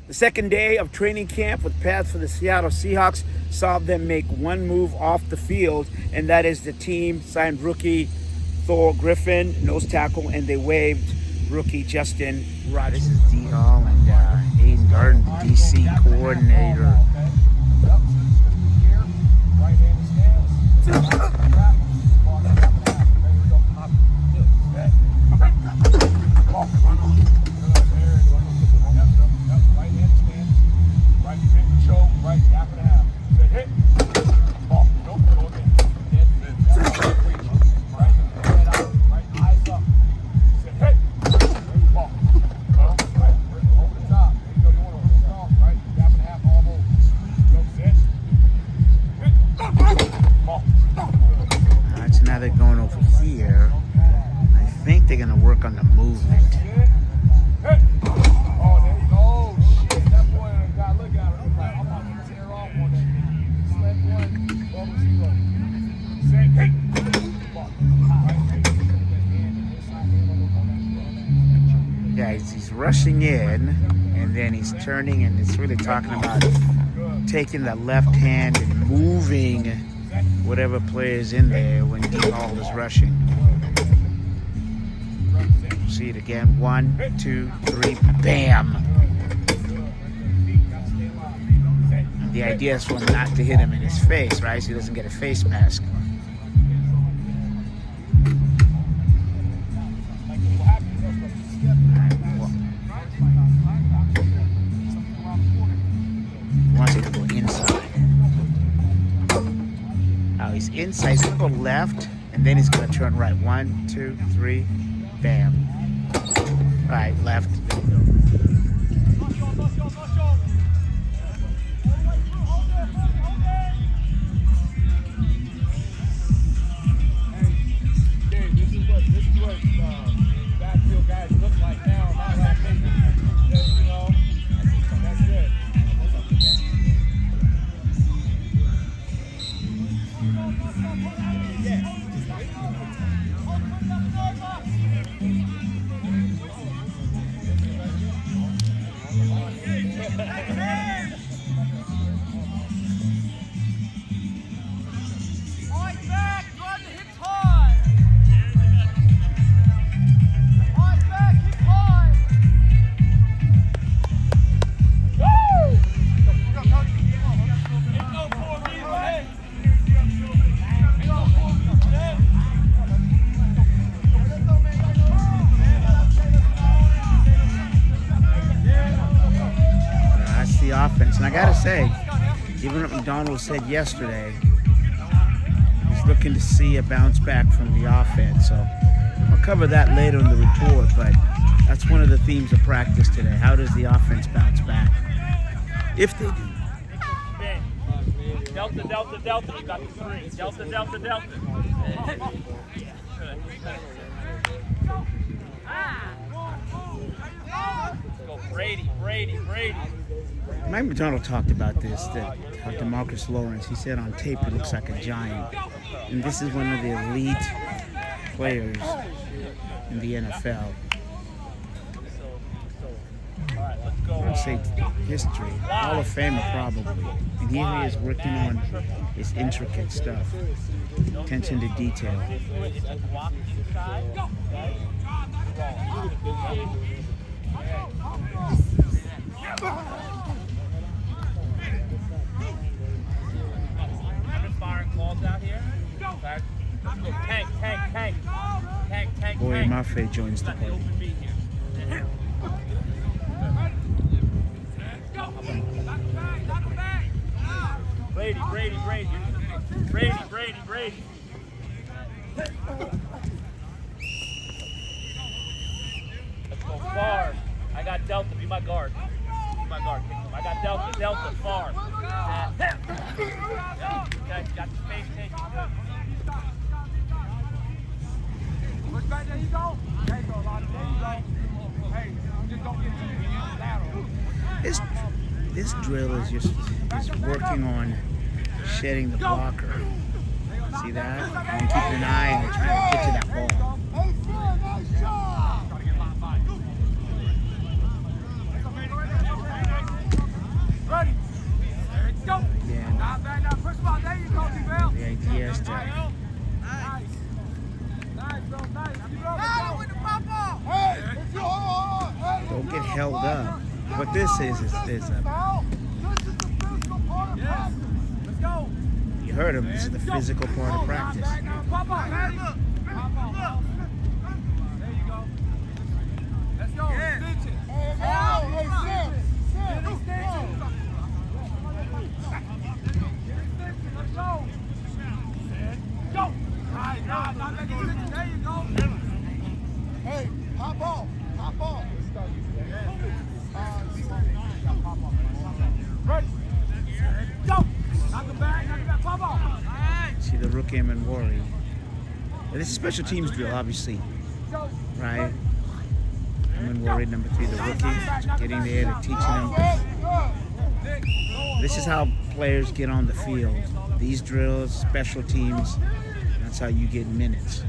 The second day of training camp with pads for the Seattle Seahawks saw them make one move off the field, and that is the team signed rookie Thor Griffin, nose tackle, and they waived rookie Justin Rogers. This is D. Hall and Aiden Garden, DC coordinator. Now they're going over here. I think they're going to work on the movement. Yeah, he's rushing in, and then he's turning, and it's really talking about taking the left hand and moving whatever player is in there when D. Hall is rushing. See it again. 1, 2, 3, bam! And the idea is for him not to hit him in his face, right? So he doesn't get a face mask. He wants it to go inside. He's inside, he's going to go left, and then he's going to turn right. 1, 2, 3, bam. Right, left. This is what backfield guys look like now. Not like me. You know, that's it. Offense, and I gotta say, even what McDonald said yesterday, he's looking to see a bounce back from the offense. So I'll cover that later in the report, but that's one of the themes of practice today. How does the offense bounce back? If they do. Delta, delta, delta. You got the 3. Delta, delta, delta. Let's go, Brady. Mike McDonald talked about this, that how DeMarcus Lawrence, he said on tape he looks like a giant. And this is one of the elite players in the NFL. I would say history, Hall of Famer probably. And here he is working on his intricate stuff. Attention to detail. Out here. Tank. Boy Murphy joins the party. Brady. Let's go far. I got Delta. Be my guard. I got Delta far. Okay, got the space taken. Good. Push back, there you go. There you go, Lonnie. There you go. Hey, just don't get too lateral. This drill is just working on shedding the blocker. See that? And keeping an eye on it, trying to get to that ball. up. What this is a, you heard him, this is the physical part of practice. Hey, hop ball. Ready? Go! Knock him back, pop ball. See the rook aim and worry. And this is special teams drill, obviously, right? Aim and worry, number 3, the rookie, getting there, they're teaching them. This is how players get on the field. These drills, special teams, that's how you get minutes.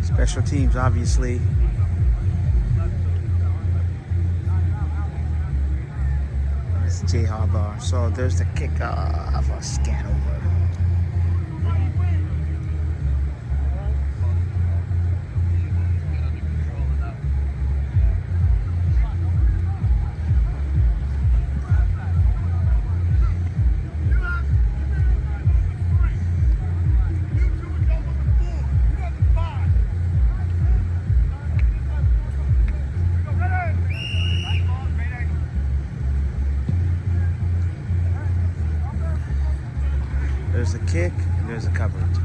Special teams, obviously. It's J Harbaugh. So there's the kickoff, a scan over. There's a kick, and there's a coverage.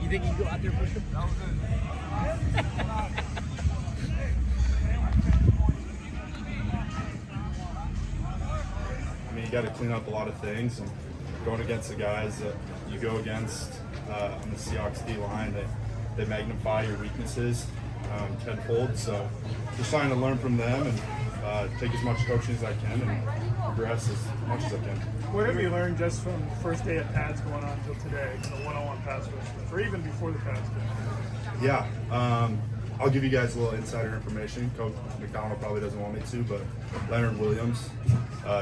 You think you can go out there and push him? I mean, you got to clean up a lot of things, and going against the guys that you go against on the Seahawks D line, they magnify your weaknesses tenfold. So just trying to learn from them and take as much coaching as I can and progress as much as I can. What have you learned just from the first day of pads going on until today, the one-on-one pass rush, or even before the pads day? Yeah, I'll give you guys a little insider information. Coach McDonald probably doesn't want me to, but Leonard Williams,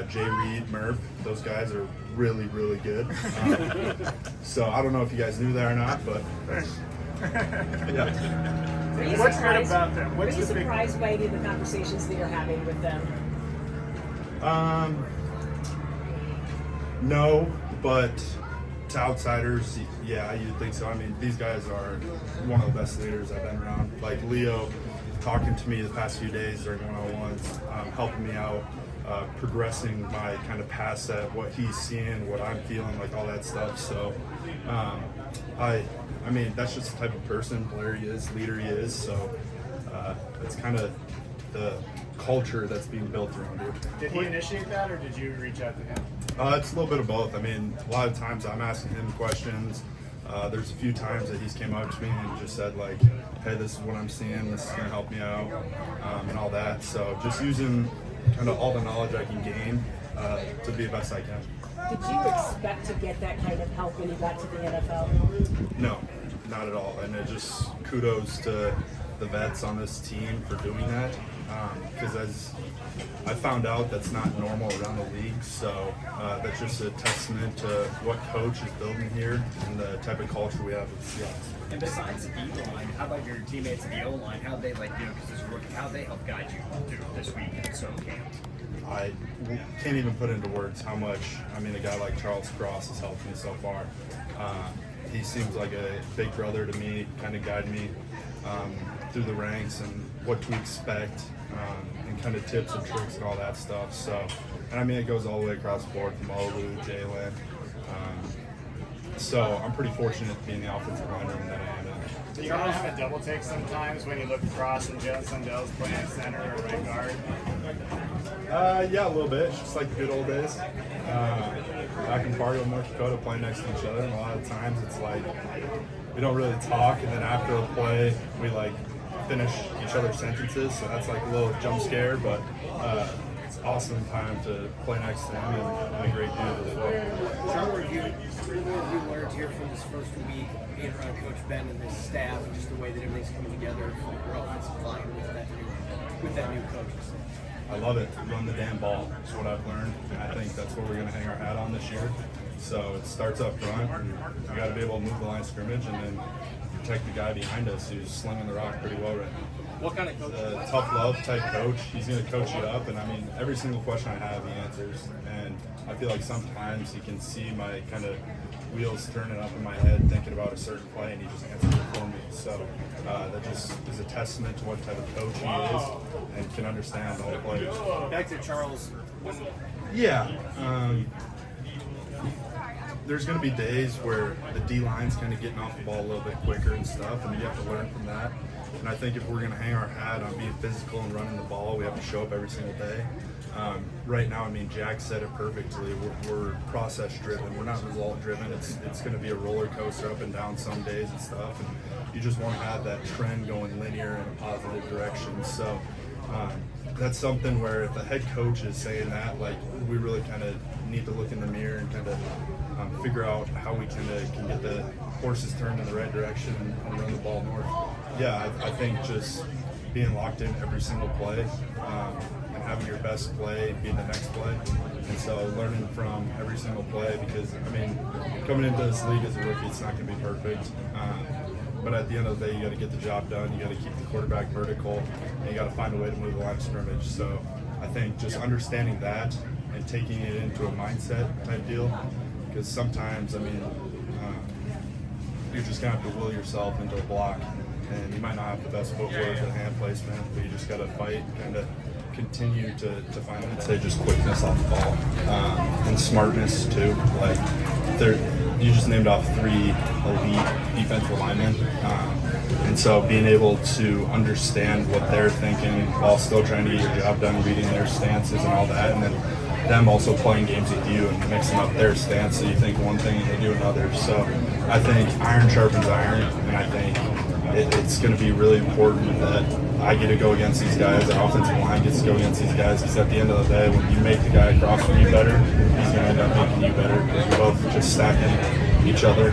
Jay Reed, Murph, those guys are really, really good. So I don't know if you guys knew that or not, but yeah. What's good about them? Are you surprised by any of the conversations that you're having with them? No, but to outsiders, yeah, you'd think so. I mean, these guys are one of the best leaders I've been around. Like Leo talking to me the past few days during one-on-ones, helping me out. progressing my kind of pass set, what he's seeing, what I'm feeling, like all that stuff. So I mean, that's just the type of person, player he is, leader he is. So it's kind of the culture that's being built around it. Did he initiate that, or did you reach out to him? It's a little bit of both. I mean, a lot of times I'm asking him questions. There's a few times that he's came up to me and just said like, hey, this is what I'm seeing, this is going to help me out, and all that. So just using kind of all the knowledge I can gain to be the best I can. Did you expect to get that kind of help when you got to the NFL? No, not at all. And it just kudos to the vets on this team for doing that. Because as I found out, that's not normal around the league. So that's just a testament to what coach is building here and the type of culture we have with the Seahawks. And besides the D-line, how about your teammates in the O-line? How they how they help guide you through this week at SO camp? I can't even put into words how much, I mean, a guy like Charles Cross has helped me so far. He seems like a big brother to me, kind of guide me through the ranks and what to expect, and kind of tips and tricks and all that stuff. So, and I mean, it goes all the way across the board from Olu, Jalen. So I'm pretty fortunate to be in the offensive line room that I am in. Do you kind of have a double take sometimes when you look across and Jalen Sundell's playing center or right guard? Yeah, a little bit. It's just like the good old days. Back in Fargo, North Dakota, playing next to each other, and a lot of times it's like we don't really talk, and then after a play, we like finish each other's sentences. So that's like a little jump scare, but it's awesome time to play next to him and a great dude as well. Sean, what have you learned here from this first week being around Coach Ben and his staff, and just the way that everything's coming together for your offensive line with that new coach? I love it. Run the damn ball. That's what I've learned. And I think that's what we're going to hang our hat on this year. So it starts up front. And we got to be able to move the line of scrimmage and then protect the guy behind us who's slinging the rock pretty well right now. What kind of coach? A tough love type coach. He's going to coach you up. And I mean, every single question I have, he answers. And I feel like sometimes he can see my kind of wheels turning up in my head thinking about a certain play, and he just answers it for me. So that just is a testament to what type of coach he is and can understand all the players. Back to Charles. Yeah. There's going to be days where the D-line's kind of getting off the ball a little bit quicker and stuff, and you have to learn from that. And I think if we're going to hang our hat on being physical and running the ball, we have to show up every single day. Right now, I mean, Jack said it perfectly. We're process-driven. We're not result-driven. It's going to be a roller coaster up and down some days and stuff. And you just want to have that trend going linear in a positive direction. So that's something where if the head coach is saying that, like, we really kind of need to look in the mirror and kind of figure out how we can get the horses turned in the right direction and run the ball north. Yeah, I think just being locked in every single play and having your best play be the next play. And so learning from every single play, because, I mean, coming into this league as a rookie, it's not going to be perfect. But at the end of the day, you got to get the job done. You got to keep the quarterback vertical, and you got to find a way to move the line of scrimmage. So I think just understanding that and taking it into a mindset type deal, because sometimes, I mean, you're just going to have to will yourself into a block, and you might not have the best footwork or hand placement, but you just got to fight, kind of continue to find, I'd say, just quickness off the ball and smartness too. Like, you just named off 3 elite defensive linemen, and so being able to understand what they're thinking while still trying to get your job done, reading their stances and all that, and then them also playing games with you and mixing up their stance so you think one thing and they do another. So I think iron sharpens iron, and I think it's going to be really important that I get to go against these guys, the offensive line gets to go against these guys, because at the end of the day, when you make the guy across from you better, he's going to end up making you better, because you're both just stacking each other.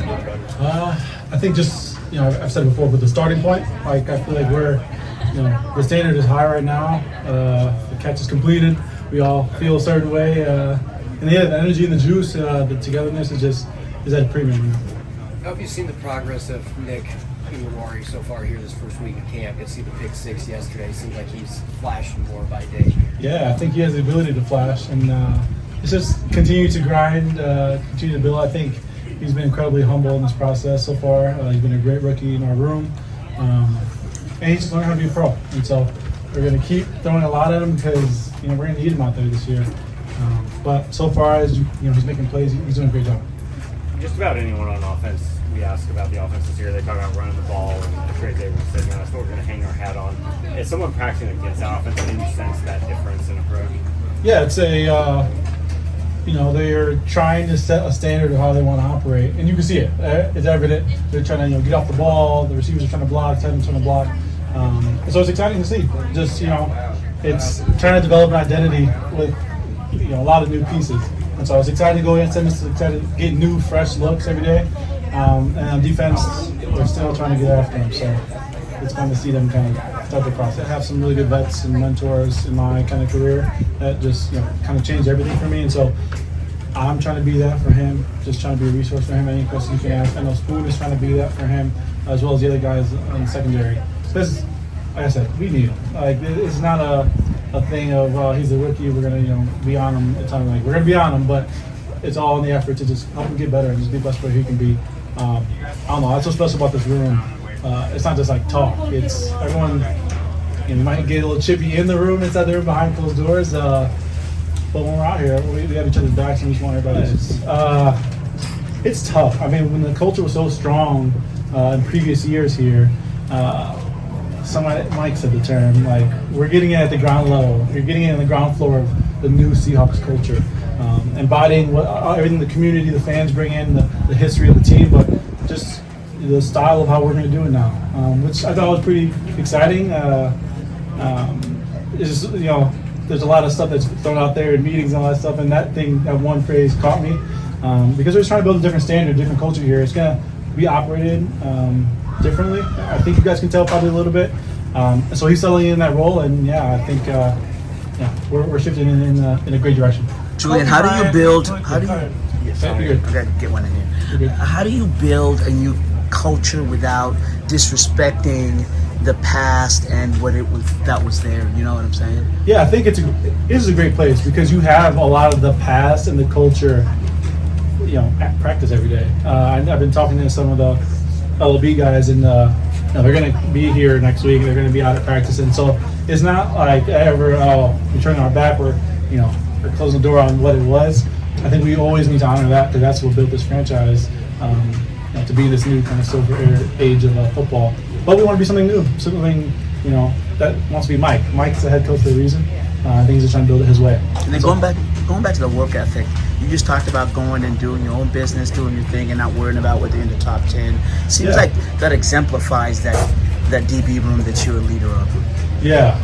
I think just, I've said it before, but the starting point, like, I feel like the standard is high right now. The catch is completed. We all feel a certain way. And yeah, the energy and the juice, the togetherness is at a premium. How have you seen the progress of Nick Iwari so far here this first week of camp? You see the pick 6 yesterday. Seems like he's flashing more by day. Yeah, I think he has the ability to flash, and it's just continue to grind, continue to build. I think he's been incredibly humble in this process so far. He's been a great rookie in our room, and he's just learned how to be a pro. And so we're going to keep throwing a lot at him, because we're going to need him out there this year. But so far as he's making plays, he's doing a great job. Just about anyone on offense, we ask about the offense this year. They talk about running the ball, and Trey Davis said, that's what we're going to hang our hat on. Is someone practicing against that offense, and you sense that difference in approach? Yeah, it's they're trying to set a standard of how they want to operate, and you can see it. It's evident. They're trying to get off the ball. The receivers are trying to block, tight ends trying to block. So it's exciting to see. Just it's trying to develop an identity with a lot of new pieces. And so I was excited to go against them. It's excited to get new, fresh looks every day. And on defense, we're still trying to get after them. So it's fun to see them kind of start the process. I have some really good vets and mentors in my kind of career that just kind of changed everything for me. And so I'm trying to be that for him, just trying to be a resource for him. Any questions you can ask. I know Spoon is trying to be that for him, as well as the other guys in the secondary. Because, like I said, we need him. It's not a thing of he's a rookie, we're gonna be on him. It's not like we're gonna be on him, but it's all in the effort to just help him get better and just be the best player he can be. I don't know. That's what's special about this room. It's not just like talk. It's everyone. You might get a little chippy in the room, inside the room behind closed doors. But when we're out here, we have each other's backs and we just want everybody. It's tough. I mean, when the culture was so strong in previous years here. Mike said the term, we're getting it at the ground level. You're getting it on the ground floor of the new Seahawks culture, embodying everything the community, the fans bring in, the history of the team, but just the style of how we're going to do it now, which I thought was pretty exciting. It's just, there's a lot of stuff that's thrown out there in meetings and all that stuff, and that one phrase caught me because we're just trying to build a different standard, different culture here. It's going to be operated differently. I think you guys can tell probably a little bit. So he's settling in that role, and I think we're shifting in a great direction. Julian, how do you build? How do you? Yes, I gotta get one in here. How do you build a new culture without disrespecting the past and what that was there? You know what I'm saying? Yeah, I think it is a great place because you have a lot of the past and the culture, at practice every day. I've been talking to some of the LOB guys, and they're going to be here next week. They're going to be out at practice, and so it's not like ever we're turning our back. We're closing the door on what it was. I think we always need to honor that because that's what built this franchise to be this new kind of silver age of football. But we want to be something new, something that wants to be Mike. Mike's the head coach for a reason. I think he's just trying to build it his way. And then going back to the work ethic, you just talked about going and doing your own business, doing your thing, and not worrying about whether you're in the top 10. Seems like that exemplifies that DB room that you're a leader of. Yeah,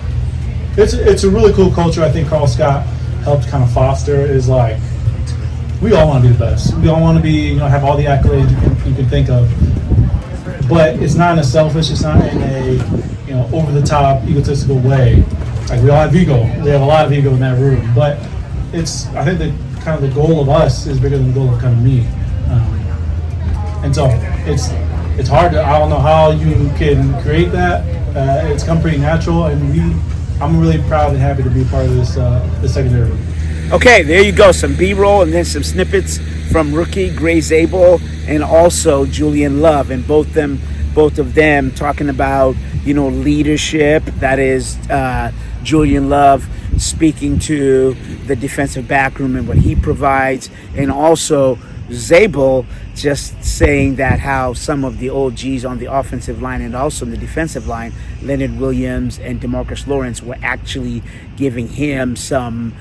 it's a really cool culture. I think Carl Scott helped kind of foster. Is we all want to be the best. We all want to be have all the accolades you can think of. But it's not in a selfish. It's not in a over the top egotistical way. We all have ego. We have a lot of ego in that room. But I think that kind of the goal of us is bigger than the goal of kind of me. And so it's hard to. I don't know how you can create that. It's come pretty natural, and I'm really proud and happy to be part of this secondary room. Okay, there you go. Some B-roll and then some snippets from rookie Gray Zabel and also Julian Love, and both of them talking about leadership. That is Julian Love speaking to the defensive back room and what he provides, and also Zabel just saying that how some of the OGs on the offensive line and also on the defensive line, Leonard Williams and DeMarcus Lawrence, were actually giving him some,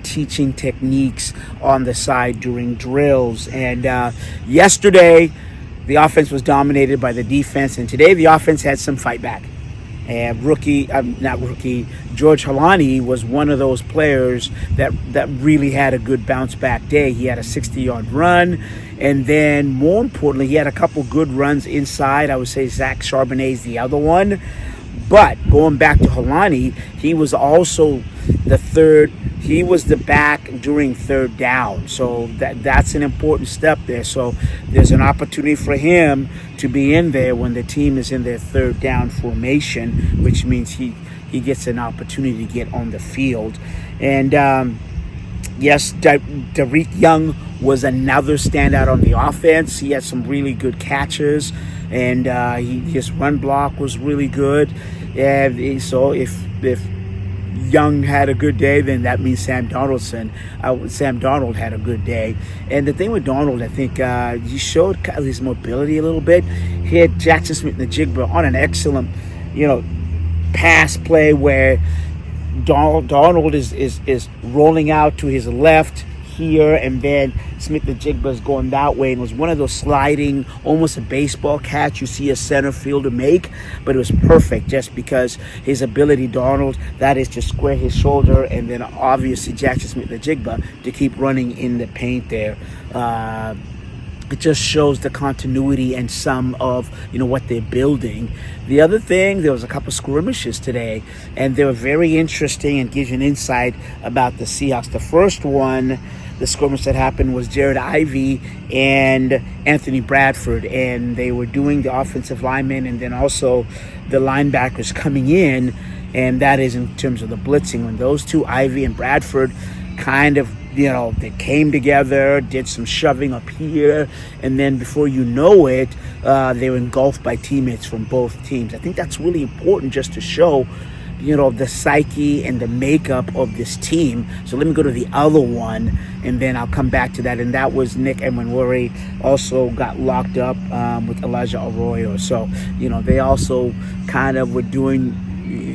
teaching techniques on the side during drills. And yesterday, the offense was dominated by the defense, and today the offense had some fight back. And George Halani was one of those players that really had a good bounce back day. He had a 60-yard run, and then more importantly, he had a couple good runs inside. I would say Zach Charbonnet's the other one. But going back to Halani, he was also he was the back during third down. So that's an important step there. So there's an opportunity for him to be in there when the team is in their third down formation, which means he gets an opportunity to get on the field. And yes, Derek Young was another standout on the offense. He had some really good catches, and his run block was really good. And so if Young had a good day, then that means Sam Darnold had a good day. And the thing with Darnold, I think he showed kind of his mobility a little bit. He had Jackson Smith-Njigba on an excellent, pass play where Darnold is rolling out to his left here, and then Smith-Njigba is going that way, and it was one of those sliding, almost a baseball catch you see a center fielder make, but it was perfect just because his ability, Darnold, that is to square his shoulder, and then obviously Jackson Smith-Njigba to keep running in the paint there. It just shows the continuity and some of what they're building. The other thing, there was a couple skirmishes today, and they were very interesting and gives you an insight about the Seahawks. The first one, the skirmish that happened, was Jared Ivey and Anthony Bradford, and they were doing the offensive linemen and then also the linebackers coming in, and that is in terms of the blitzing. When those two, Ivey and Bradford, kind of they came together, did some shoving up here, and then before you know it, they were engulfed by teammates from both teams. I think that's really important just to show, the psyche and the makeup of this team. So let me go to the other one, and then I'll come back to that. And that was Nick Emenwari also got locked up with Elijah Arroyo. So, they also kind of were doing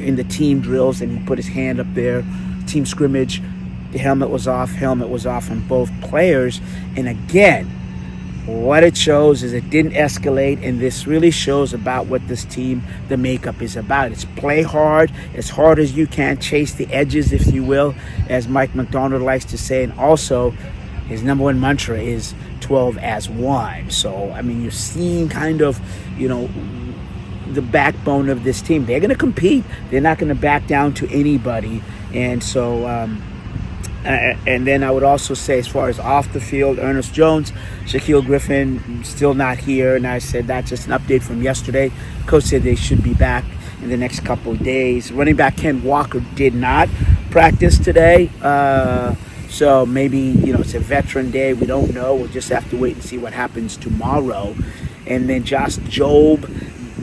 in the team drills, and he put his hand up there, team scrimmage. The helmet was off on both players. And again, what it shows is it didn't escalate, and this really shows about what this team, the makeup, is about. It's play hard as you can, chase the edges, if you will, as Mike McDonald likes to say. And also, his number one mantra is 12 as one. So, you're seeing kind of, the backbone of this team. They're going to compete. They're not going to back down to anybody. And so, and then I would also say, as far as off the field, Ernest Jones, Shaquille Griffin, still not here. And I said that's just an update from yesterday. Coach said they should be back in the next couple of days. Running back Ken Walker did not practice today. So maybe, it's a veteran day. We don't know. We'll just have to wait and see what happens tomorrow. And then Josh Jobe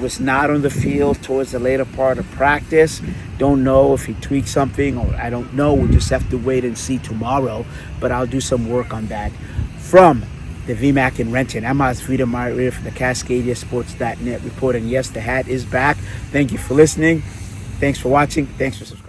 was not on the field towards the later part of practice. Don't know if he tweaked something, or I don't know. We'll just have to wait and see tomorrow. But I'll do some work on that. From the VMAC in Renton, I'm Osvita Maria from the CascadiaSports.net reporting. Yes, the hat is back. Thank you for listening. Thanks for watching. Thanks for subscribing.